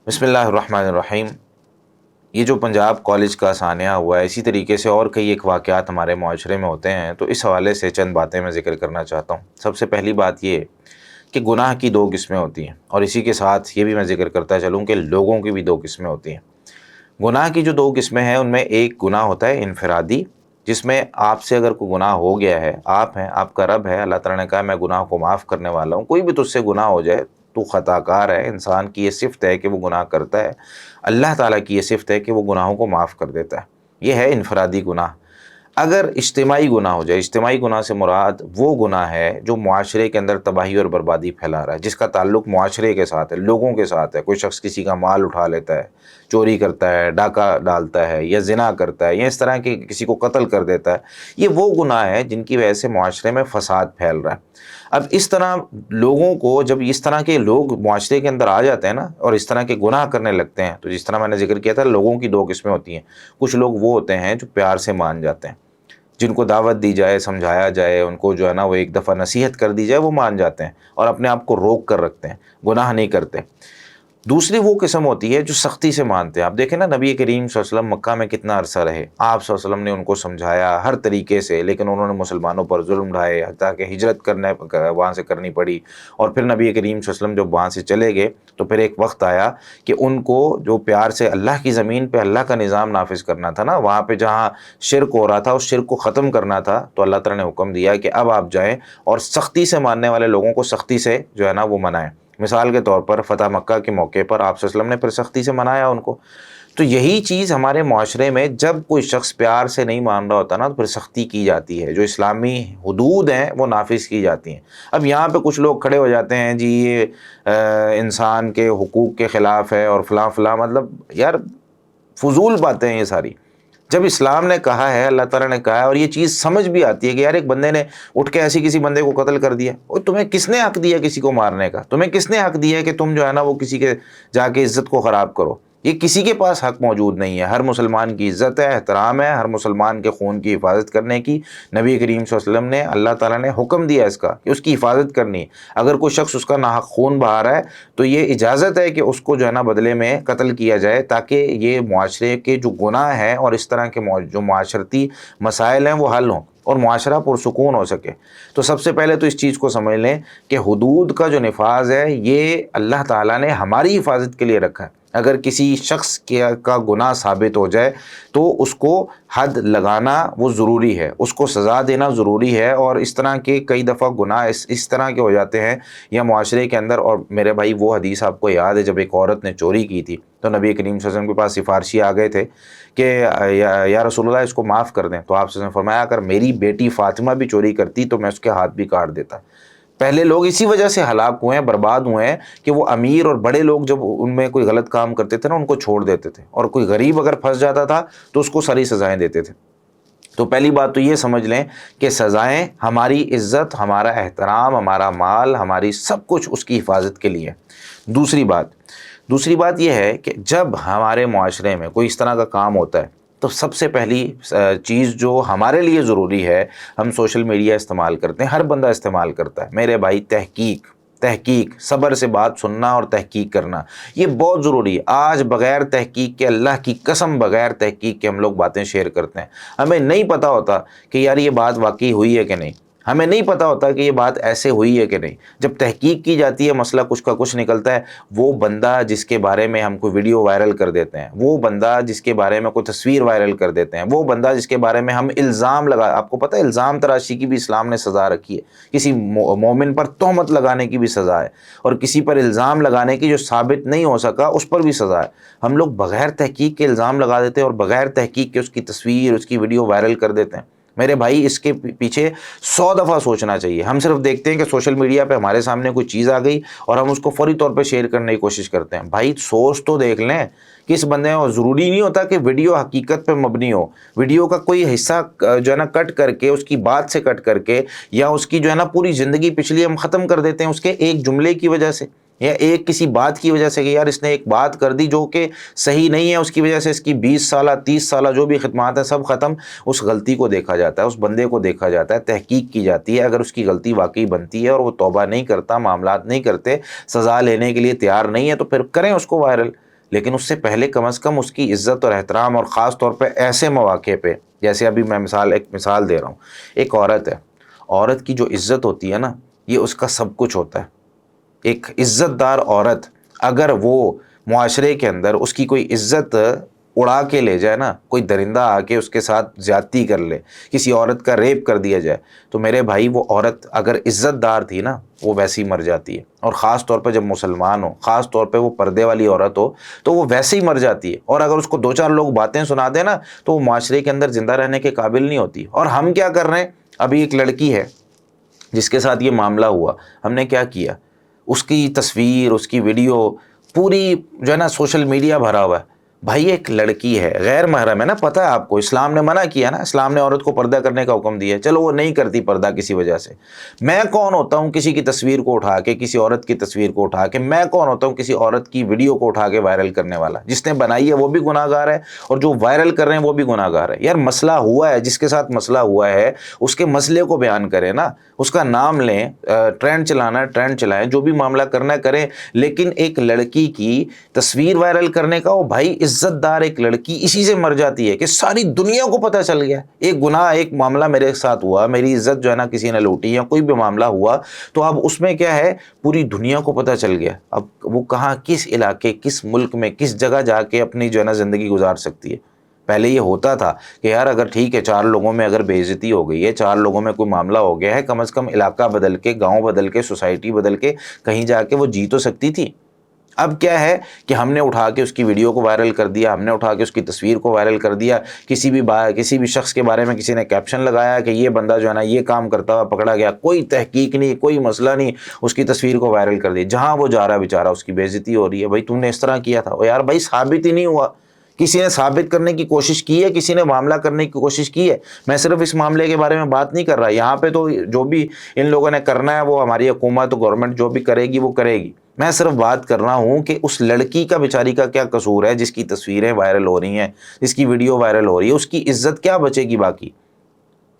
بسم اللہ الرحمن الرحیم۔ یہ جو پنجاب کالج کا سانحہ ہوا ہے، اسی طریقے سے اور کئی ایک واقعات ہمارے معاشرے میں ہوتے ہیں، تو اس حوالے سے چند باتیں میں ذکر کرنا چاہتا ہوں۔ سب سے پہلی بات یہ کہ گناہ کی دو قسمیں ہوتی ہیں، اور اسی کے ساتھ یہ بھی میں ذکر کرتا چلوں کہ لوگوں کی بھی دو قسمیں ہوتی ہیں۔ گناہ کی جو دو قسمیں ہیں، ان میں ایک گناہ ہوتا ہے انفرادی، جس میں آپ سے اگر کوئی گناہ ہو گیا ہے، آپ ہیں، آپ کا رب ہے، اللہ تعالیٰ نے کہا میں گناہ کو معاف کرنے والا ہوں، کوئی بھی تجھ سے گناہ ہو جائے تو خطا کار ہے۔ انسان کی یہ صفت ہے کہ وہ گناہ کرتا ہے، اللہ تعالیٰ کی یہ صفت ہے کہ وہ گناہوں کو معاف کر دیتا ہے۔ یہ ہے انفرادی گناہ۔ اگر اجتماعی گناہ ہو جائے، اجتماعی گناہ سے مراد وہ گناہ ہے جو معاشرے کے اندر تباہی اور بربادی پھیلا رہا ہے، جس کا تعلق معاشرے کے ساتھ ہے، لوگوں کے ساتھ ہے۔ کوئی شخص کسی کا مال اٹھا لیتا ہے، چوری کرتا ہے، ڈاکہ ڈالتا ہے، یا زنا کرتا ہے، یا اس طرح کے کسی کو قتل کر دیتا ہے، یہ وہ گناہ ہے جن کی وجہ سے معاشرے میں فساد پھیل رہا ہے۔ اب اس طرح لوگوں کو، جب اس طرح کے لوگ معاشرے کے اندر آ جاتے ہیں نا، اور اس طرح کے گناہ کرنے لگتے ہیں، تو جس طرح میں نے ذکر کیا تھا، لوگوں کی دو قسمیں ہوتی ہیں۔ کچھ لوگ وہ ہوتے ہیں جو پیار سے مان جاتے ہیں، جن کو دعوت دی جائے، سمجھایا جائے، ان کو جو ہے نا وہ ایک دفعہ نصیحت کر دی جائے، وہ مان جاتے ہیں اور اپنے آپ کو روک کر رکھتے ہیں، گناہ نہیں کرتے۔ دوسری وہ قسم ہوتی ہے جو سختی سے مانتے ہیں۔ آپ دیکھیں نا، نبی کریم صلی اللہ علیہ وسلم مکہ میں کتنا عرصہ رہے، آپ صلی اللہ علیہ وسلم نے ان کو سمجھایا ہر طریقے سے، لیکن انہوں نے مسلمانوں پر ظلم ڈھائے، حتیٰ کہ ہجرت وہاں سے کرنی پڑی۔ اور پھر نبی کریم صلی اللہ علیہ وسلم جب وہاں سے چلے گئے تو پھر ایک وقت آیا کہ ان کو جو پیار سے اللہ کی زمین پہ اللہ کا نظام نافذ کرنا تھا نا، وہاں پہ جہاں شرک ہو رہا تھا، اس شرک کو ختم کرنا تھا، تو اللہ تعالیٰ نے حکم دیا کہ اب آپ جائیں اور سختی سے ماننے والے لوگوں کو سختی سے جو ہے نا وہ منائیں۔ مثال کے طور پر فتح مکہ کے موقع پر آپ صلی اللہ علیہ وسلم نے پھر سختی سے منایا ان کو۔ تو یہی چیز ہمارے معاشرے میں جب کوئی شخص پیار سے نہیں مان رہا ہوتا نا، تو پھر سختی کی جاتی ہے، جو اسلامی حدود ہیں وہ نافذ کی جاتی ہیں۔ اب یہاں پہ کچھ لوگ کھڑے ہو جاتے ہیں، جی یہ انسان کے حقوق کے خلاف ہے اور فلاں فلاں، مطلب یار فضول باتیں ہیں یہ ساری۔ جب اسلام نے کہا ہے، اللہ تعالیٰ نے کہا ہے، اور یہ چیز سمجھ بھی آتی ہے کہ یار ایک بندے نے اٹھ کے ایسی کسی بندے کو قتل کر دیا، اور تمہیں کس نے حق دیا کسی کو مارنے کا؟ تمہیں کس نے حق دیا کہ تم جو ہے نا وہ کسی کے جا کے عزت کو خراب کرو؟ یہ کسی کے پاس حق موجود نہیں ہے۔ ہر مسلمان کی عزت ہے، احترام ہے، ہر مسلمان کے خون کی حفاظت کرنے کی نبی کریم صلی اللہ علیہ وسلم نے، اللہ تعالیٰ نے حکم دیا اس کا کہ اس کی حفاظت کرنی ہے۔ اگر کوئی شخص اس کا ناحق خون بہا رہا ہے تو یہ اجازت ہے کہ اس کو جو ہے نا بدلے میں قتل کیا جائے، تاکہ یہ معاشرے کے جو گناہ ہیں اور اس طرح کے جو معاشرتی مسائل ہیں وہ حل ہوں اور معاشرہ پرسکون ہو سکے۔ تو سب سے پہلے تو اس چیز کو سمجھ لیں کہ حدود کا جو نفاذ ہے، یہ اللہ تعالیٰ نے ہماری حفاظت کے لیے رکھا ہے۔ اگر کسی شخص کا گناہ ثابت ہو جائے تو اس کو حد لگانا وہ ضروری ہے، اس کو سزا دینا ضروری ہے۔ اور اس طرح کے کئی دفعہ گناہ اس طرح کے ہو جاتے ہیں یا معاشرے کے اندر، اور میرے بھائی وہ حدیث آپ کو یاد ہے جب ایک عورت نے چوری کی تھی تو نبی کریم صلی اللہ علیہ وسلم کے پاس سفارشی آ گئے تھے کہ یا رسول اللہ اس کو معاف کر دیں، تو آپ صلی اللہ علیہ وسلم نے فرمایا اگر میری بیٹی فاطمہ بھی چوری کرتی تو میں اس کے ہاتھ بھی کاٹ دیتا۔ پہلے لوگ اسی وجہ سے ہلاک ہوئے ہیں، برباد ہوئے ہیں کہ وہ امیر اور بڑے لوگ جب ان میں کوئی غلط کام کرتے تھے نا، ان کو چھوڑ دیتے تھے، اور کوئی غریب اگر پھنس جاتا تھا تو اس کو ساری سزائیں دیتے تھے۔ تو پہلی بات تو یہ سمجھ لیں کہ سزائیں ہماری عزت، ہمارا احترام، ہمارا مال، ہماری سب کچھ اس کی حفاظت کے لیے۔ دوسری بات یہ ہے کہ جب ہمارے معاشرے میں کوئی اس طرح کا کام ہوتا ہے تو سب سے پہلی چیز جو ہمارے لیے ضروری ہے، ہم سوشل میڈیا استعمال کرتے ہیں، ہر بندہ استعمال کرتا ہے، میرے بھائی تحقیق، صبر سے بات سننا اور تحقیق کرنا، یہ بہت ضروری ہے۔ آج بغیر تحقیق کے، اللہ کی قسم بغیر تحقیق کے ہم لوگ باتیں شیئر کرتے ہیں۔ ہمیں نہیں پتہ ہوتا کہ یار یہ بات واقعی ہوئی ہے کہ نہیں، ہمیں نہیں پتہ ہوتا کہ یہ بات ایسے ہوئی ہے کہ نہیں۔ جب تحقیق کی جاتی ہے، مسئلہ کچھ کا کچھ نکلتا ہے، وہ بندہ جس کے بارے میں ہم کوئی ویڈیو وائرل کر دیتے ہیں، وہ بندہ جس کے بارے میں کوئی تصویر وائرل کر دیتے ہیں، وہ بندہ جس کے بارے میں ہم الزام آپ کو پتہ ہے الزام تراشی کی بھی اسلام نے سزا رکھی ہے، کسی مومن پر تہمت لگانے کی بھی سزا ہے، اور کسی پر الزام لگانے کی جو ثابت نہیں ہو سکا اس پر بھی سزا ہے۔ ہم لوگ بغیر تحقیق کے الزام لگا دیتے ہیں اور بغیر تحقیق کے اس کی تصویر، اس کی ویڈیو وائرل کر دیتے ہیں۔ میرے بھائی اس کے پیچھے 100 دفعہ سوچنا چاہیے۔ ہم صرف دیکھتے ہیں کہ سوشل میڈیا پہ ہمارے سامنے کوئی چیز آ گئی اور ہم اس کو فوری طور پہ شیئر کرنے کی کوشش کرتے ہیں۔ بھائی سوچ تو دیکھ لیں کس بندے میں، ضروری نہیں ہوتا کہ ویڈیو حقیقت پہ مبنی ہو، ویڈیو کا کوئی حصہ جو ہے نا کٹ کر کے، اس کی بات سے کٹ کر کے، یا اس کی جو ہے نا پوری زندگی پچھلی ہم ختم کر دیتے ہیں اس کے ایک جملے کی وجہ سے، یا ایک کسی بات کی وجہ سے کہ یار اس نے ایک بات کر دی جو کہ صحیح نہیں ہے، اس کی وجہ سے اس کی 20 سالہ 30 سالہ جو بھی خدمات ہیں سب ختم۔ اس غلطی کو دیکھا جاتا ہے، اس بندے کو دیکھا جاتا ہے، تحقیق کی جاتی ہے۔ اگر اس کی غلطی واقعی بنتی ہے اور وہ توبہ نہیں کرتا، معاملات نہیں کرتے، سزا لینے کے لیے تیار نہیں ہے، تو پھر کریں اس کو وائرل۔ لیکن اس سے پہلے کم از کم اس کی عزت اور احترام، اور خاص طور پہ ایسے مواقع پہ، جیسے ابھی میں ایک مثال دے رہا ہوں، ایک عورت ہے، عورت کی جو عزت ہوتی ہے نا، یہ اس کا سب کچھ ہوتا ہے۔ ایک عزت دار عورت اگر وہ معاشرے کے اندر اس کی کوئی عزت اڑا کے لے جائے نا، کوئی درندہ آ کے اس کے ساتھ زیادتی کر لے، کسی عورت کا ریپ کر دیا جائے، تو میرے بھائی وہ عورت اگر عزت دار تھی نا، وہ ویسے ہی مر جاتی ہے۔ اور خاص طور پہ جب مسلمان ہو، خاص طور پہ وہ پردے والی عورت ہو، تو وہ ویسے ہی مر جاتی ہے۔ اور اگر اس کو 2-4 لوگ باتیں سنا دیں نا، تو وہ معاشرے کے اندر زندہ رہنے کے قابل نہیں ہوتی۔ اور ہم کیا کر رہے ہیں؟ ابھی ایک لڑکی ہے جس کے ساتھ یہ معاملہ ہوا، ہم نے کیا کیا؟ اس کی تصویر، اس کی ویڈیو پوری جو ہے نا سوشل میڈیا بھرا ہوا ہے۔ بھائی ایک لڑکی ہے، غیر محرم ہے نا، پتہ ہے آپ کو، اسلام نے منع کیا نا، اسلام نے عورت کو پردہ کرنے کا حکم دیا ہے، چلو وہ نہیں کرتی پردہ کسی وجہ سے، میں کون ہوتا ہوں کسی کی تصویر کو اٹھا کے، کسی عورت کی تصویر کو اٹھا کے، میں کون ہوتا ہوں کسی عورت کی ویڈیو کو اٹھا کے وائرل کرنے والا؟ جس نے بنائی ہے وہ بھی گناہ گار ہے، اور جو وائرل کر رہے ہیں وہ بھی گناہ گار ہے۔ یار مسئلہ ہوا ہے، جس کے ساتھ مسئلہ ہوا ہے اس کے مسئلے کو بیان کریں نا، اس کا نام لیں، ٹرینڈ چلانا ہے ٹرینڈ چلائیں، جو بھی معاملہ کرنا ہے کریں، لیکن ایک لڑکی کی تصویر وائرل کرنے کا، وہ بھائی عزت دار ایک لڑکی اسی سے مر جاتی ہے کہ ساری دنیا کو پتہ چل گیا ایک گناہ، ایک معاملہ میرے ساتھ ہوا، میری عزت جو ہے نا کسی نے لوٹی، یا کوئی بھی معاملہ ہوا، تو اب اس میں کیا ہے، پوری دنیا کو پتہ چل گیا۔ اب وہ کہاں، کس علاقے، کس ملک میں، کس جگہ جا کے اپنی جو ہے نا زندگی گزار سکتی ہے؟ پہلے یہ ہوتا تھا کہ یار اگر ٹھیک ہے 4 لوگوں میں اگر بے عزتی ہو گئی ہے، 4 لوگوں میں کوئی معاملہ ہو گیا ہے، کم از کم علاقہ بدل کے، گاؤں بدل کے، سوسائٹی بدل کے کہیں جا کے وہ جی تو سکتی تھی۔ اب کیا ہے کہ ہم نے اٹھا کے اس کی ویڈیو کو وائرل کر دیا، ہم نے اٹھا کے اس کی تصویر کو وائرل کر دیا، کسی بھی شخص کے بارے میں کسی نے کیپشن لگایا کہ یہ بندہ جو ہے نا یہ کام کرتا ہوا پکڑا گیا، کوئی تحقیق نہیں، کوئی مسئلہ نہیں، اس کی تصویر کو وائرل کر دی، جہاں وہ جا رہا ہے بیچارہ اس کی بے عزتی ہو رہی ہے۔ بھائی تم نے اس طرح کیا تھا، یار بھائی ثابت ہی نہیں ہوا، کسی نے ثابت کرنے کی کوشش کی ہے، کسی نے معاملہ کرنے کی کوشش کی ہے۔ میں صرف اس معاملے کے بارے میں بات نہیں کر رہا، یہاں پہ تو جو بھی ان لوگوں نے کرنا ہے وہ ہماری حکومت، گورنمنٹ جو بھی کرے گی وہ کرے گی، میں صرف بات کر رہا ہوں کہ اس لڑکی کا بیچاری کا کیا قصور ہے جس کی تصویریں وائرل ہو رہی ہیں، جس کی ویڈیو وائرل ہو رہی ہے، اس کی عزت کیا بچے گی؟ باقی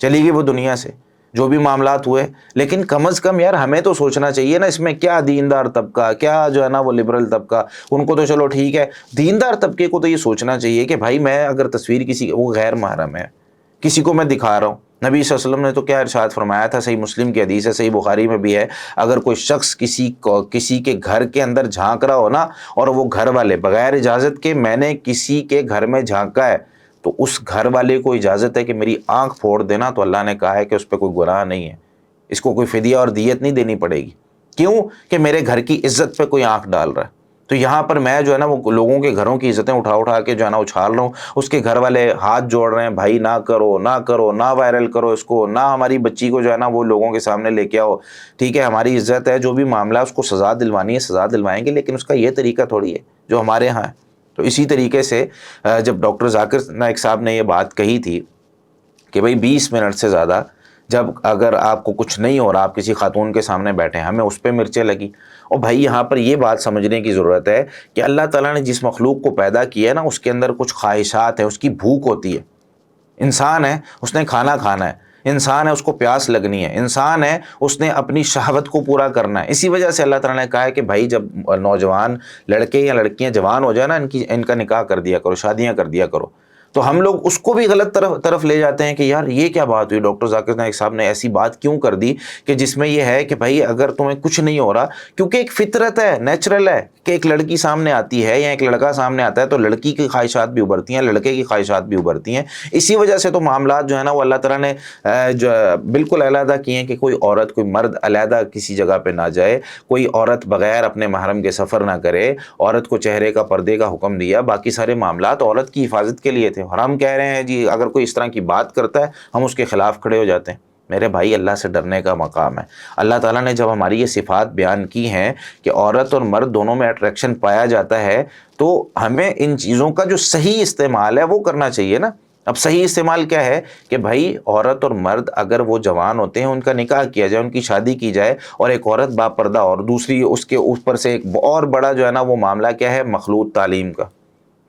چلی گئی وہ دنیا سے، جو بھی معاملات ہوئے۔ لیکن کم از کم یار ہمیں تو سوچنا چاہیے نا، اس میں کیا دیندار طبقہ، کیا جو ہے نا وہ لبرل طبقہ، ان کو تو چلو ٹھیک ہے، دیندار طبقے کو تو یہ سوچنا چاہیے کہ بھائی میں اگر تصویر کسی، وہ غیر محرم ہے، کسی کو میں دکھا رہا ہوں، نبی صلی اللہ علیہ وسلم نے تو کیا ارشاد فرمایا تھا، صحیح مسلم کی حدیث ہے، صحیح بخاری میں بھی ہے، اگر کوئی شخص کسی کے گھر کے اندر جھانک رہا ہو نا، اور وہ گھر والے بغیر اجازت کے، میں نے کسی کے گھر میں جھانکا ہے، تو اس گھر والے کو اجازت ہے کہ میری آنکھ پھوڑ دینا، تو اللہ نے کہا ہے کہ اس پہ کوئی گناہ نہیں ہے، اس کو کوئی فدیہ اور دیت نہیں دینی پڑے گی۔ کیوں؟ کہ میرے گھر کی عزت پہ کوئی آنکھ ڈال رہا ہے۔ تو یہاں پر میں جو ہے نا وہ لوگوں کے گھروں کی عزتیں اٹھا کے جو ہے نا اچھال رہا ہوں، اس کے گھر والے ہاتھ جوڑ رہے ہیں، بھائی نہ کرو نہ کرو، نہ وائرل کرو اس کو، نہ ہماری بچی کو جو ہے نا وہ لوگوں کے سامنے لے کے آؤ، ٹھیک ہے ہماری عزت ہے، جو بھی معاملہ اس کو سزا دلوانی ہے سزا دلوائیں گے، لیکن اس کا یہ طریقہ تھوڑی ہے جو ہمارے ہاں ہے۔ تو اسی طریقے سے جب ڈاکٹر ذاکر نائک صاحب نے یہ بات کہی تھی کہ بھئی 20 منٹ سے زیادہ جب اگر آپ کو کچھ نہیں ہو رہا، آپ کسی خاتون کے سامنے بیٹھے ہیں، ہمیں اس پہ مرچیں لگی۔ اور بھائی یہاں پر یہ بات سمجھنے کی ضرورت ہے کہ اللہ تعالیٰ نے جس مخلوق کو پیدا کیا ہے نا، اس کے اندر کچھ خواہشات ہیں، اس کی بھوک ہوتی ہے۔ انسان ہے، اس نے کھانا کھانا ہے، انسان ہے، اس کو پیاس لگنی ہے، انسان ہے، اس نے اپنی شہوت کو پورا کرنا ہے۔ اسی وجہ سے اللہ تعالیٰ نے کہا ہے کہ بھائی جب نوجوان لڑکے یا لڑکیاں جوان ہو جائے نا، ان کا نکاح کر دیا کرو، شادیاں کر دیا کرو۔ تو ہم لوگ اس کو بھی غلط طرف لے جاتے ہیں کہ یار یہ کیا بات ہوئی، ڈاکٹر ذاکر نائک صاحب نے ایسی بات کیوں کر دی کہ جس میں یہ ہے کہ بھائی اگر تمہیں کچھ نہیں ہو رہا، کیونکہ ایک فطرت ہے، نیچرل ہے کہ ایک لڑکی سامنے آتی ہے یا ایک لڑکا سامنے آتا ہے تو لڑکی کی خواہشات بھی ابھرتی ہیں، لڑکے کی خواہشات بھی ابھرتی ہیں۔ اسی وجہ سے تو معاملات جو ہے نا وہ اللہ تعالیٰ نے جو بالکل علیحدہ کیے ہیں کہ کوئی عورت، کوئی مرد علیحدہ کسی جگہ پہ نہ جائے، کوئی عورت بغیر اپنے محرم کے سفر نہ کرے، عورت کو چہرے کا پردے کا حکم دیا، باقی سارے معاملات عورت کی حفاظت کے لیے تھے۔ اور ہم کہہ رہے ہیں جی اگر کوئی اس طرح کی بات کرتا ہے ہم اس کے خلاف کھڑے ہو جاتے ہیں۔ میرے بھائی اللہ سے ڈرنے کا مقام ہے۔ اللہ تعالیٰ نے جب ہماری یہ صفات بیان کی ہیں کہ عورت اور مرد دونوں میں اٹریکشن پایا جاتا ہے، تو ہمیں ان چیزوں کا جو صحیح استعمال ہے وہ کرنا چاہیے نا۔ اب صحیح استعمال کیا ہے کہ بھائی عورت اور مرد اگر وہ جوان ہوتے ہیں، ان کا نکاح کیا جائے، ان کی شادی کی جائے، اور ایک عورت باپردہ اور دوسری اس کے اوپر سے ایک اور بڑا جو ہے نا وہ معاملہ کیا ہے، مخلوط تعلیم کا۔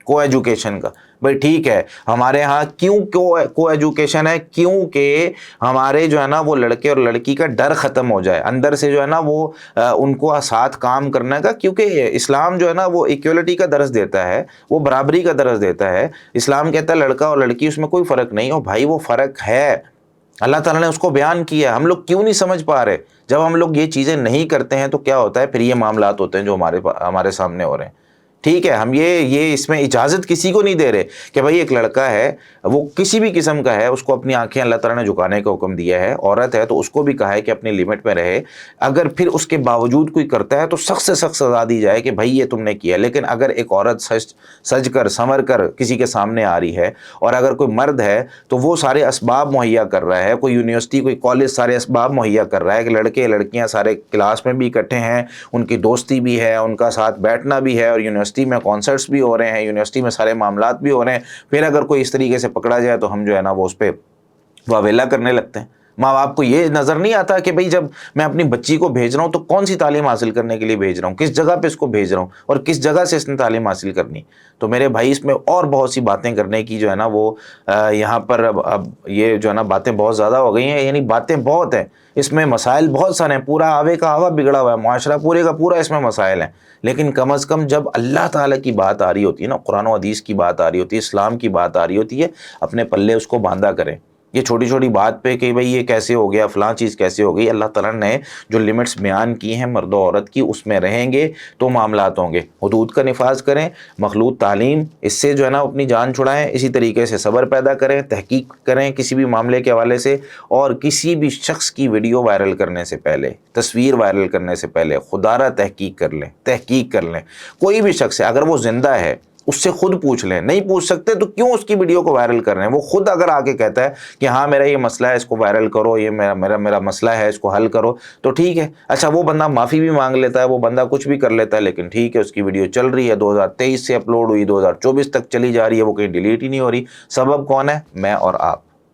کو ایجوکیشن کا. بھائی ٹھیک ہے, ہمارے ہاں کیوں کو ایجوکیشن ہے؟ کیونکہ ہمارے جو ہے نا وہ لڑکے اور لڑکی کا ڈر ختم ہو جائے, اندر سے جو ہے نا وہ ان کو ساتھ کام کرنے کا, کیونکہ اسلام جو ہے نا وہ ایکولیٹی کا درس دیتا ہے, وہ برابری کا درس دیتا ہے. اسلام کہتا ہے لڑکا اور لڑکی اس میں کوئی فرق نہیں. اور بھائی وہ فرق ہے, اللہ تعالیٰ نے اس کو بیان کیا, ہم لوگ کیوں نہیں سمجھ پا رہے؟ جب ہم لوگ یہ چیزیں نہیں کرتے ہیں تو کیا ہوتا ہے, پھر یہ معاملات ہوتے ہیں جو ہمارے سامنے ہو رہے ہیں. ٹھیک ہے, ہم یہ اس میں اجازت کسی کو نہیں دے رہے کہ بھائی ایک لڑکا ہے وہ کسی بھی قسم کا ہے, اس کو اپنی آنکھیں اللہ تعالیٰ نے جھکانے کا حکم دیا ہے. عورت ہے تو اس کو بھی کہا ہے کہ اپنی لمٹ میں رہے. اگر پھر اس کے باوجود کوئی کرتا ہے تو سخت سے سخت سزا دی جائے کہ بھائی یہ تم نے کیا. لیکن اگر ایک عورت سج کر سنور کر کسی کے سامنے آ رہی ہے, اور اگر کوئی مرد ہے تو وہ سارے اسباب مہیا کر رہا ہے, کوئی یونیورسٹی کوئی کالج سارے اسباب مہیا کر رہا ہے کہ لڑکے لڑکیاں سارے کلاس میں بھی اکٹھے ہیں, ان کی دوستی بھی ہے, ان کا ساتھ بیٹھنا بھی ہے, اور یونیورسٹی میں کانسرٹس بھی ہو رہے ہیں, یونیورسٹی میں سارے معاملات بھی ہو رہے ہیں. پھر اگر کوئی اس طریقے سے پکڑا جائے تو ہم جو ہے نا وہ اس پہ واویلا کرنے لگتے ہیں. ماں باپ کو یہ نظر نہیں آتا کہ بھئی جب میں اپنی بچی کو بھیج رہا ہوں تو کون سی تعلیم حاصل کرنے کے لیے بھیج رہا ہوں, کس جگہ پہ اس کو بھیج رہا ہوں, اور کس جگہ سے اس نے تعلیم حاصل کرنی. تو میرے بھائی اس میں اور بہت سی باتیں کرنے کی جو ہے نا وہ یہاں پر اب یہ جو ہے نا باتیں بہت زیادہ ہو گئی ہیں, یعنی باتیں بہت ہیں اس میں, مسائل بہت سارے ہیں, پورا آوے کا آوا بگڑا ہوا ہے, معاشرہ پورے کا پورا اس میں مسائل ہیں. لیکن کم از کم جب اللہ تعالیٰ کی بات آ رہی ہوتی ہے نا, قرآن و حدیث کی بات آ رہی ہوتی ہے, اسلام کی بات آ رہی ہوتی ہے, اپنے پلے اس کو باندھا کریں. یہ چھوٹی چھوٹی بات پہ کہ بھئی یہ کیسے ہو گیا, فلاں چیز کیسے ہو گئی, اللہ تعالیٰ نے جو لمٹس بیان کی ہیں مرد و عورت کی اس میں رہیں گے تو معاملات ہوں گے. حدود کا نفاذ کریں, مخلوط تعلیم اس سے جو ہے نا اپنی جان چھڑائیں, اسی طریقے سے صبر پیدا کریں, تحقیق کریں کسی بھی معاملے کے حوالے سے, اور کسی بھی شخص کی ویڈیو وائرل کرنے سے پہلے, تصویر وائرل کرنے سے پہلے خدا را تحقیق کر لیں. کوئی بھی شخص ہے, اگر وہ زندہ ہے اس سے خود پوچھ لیں, نہیں پوچھ سکتے تو کیوں اس کی ویڈیو کو وائرل کر رہے ہیں. وہ خود اگر آ کے کہتا ہے کہ ہاں میرا یہ مسئلہ ہے اس کو وائرل کرو, یہ میرا مسئلہ ہے اس کو حل کرو, تو ٹھیک ہے. اچھا وہ بندہ معافی بھی مانگ لیتا ہے, وہ بندہ کچھ بھی کر لیتا ہے, لیکن ٹھیک ہے اس کی ویڈیو چل رہی ہے, 2023 سے اپلوڈ ہوئی 2024 تک چلی جا رہی ہے, وہ کہیں ڈیلیٹ ہی نہیں ہو رہی. سبب کون ہے؟ میں اور آپ.